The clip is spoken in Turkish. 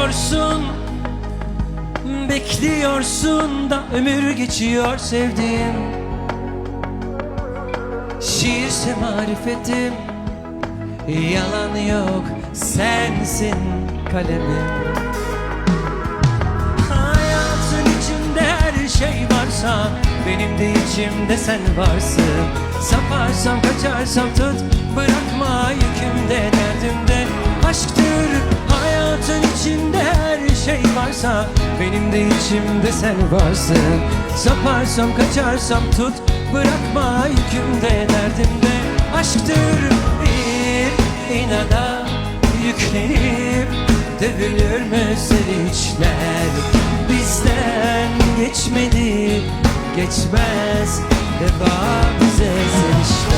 Bekliyorsun, bekliyorsun da ömür geçiyor sevdiğim. Şiirse marifetim, yalan yok, sensin kalemim. Hayatın içinde her şey varsa, benim de içimde sen varsın. Saparsam kaçarsam tut, bırakma yükümde derdimde. Aşktır hayatın içinde her şey varsa, benim de içimde sen varsın. Saparsam kaçarsam tut, bırakma yükümde derdimde. Aşktır bir inada yüklenip dövülür mü sevinçler? Bizden geçmedi, geçmez veba bize sevişler.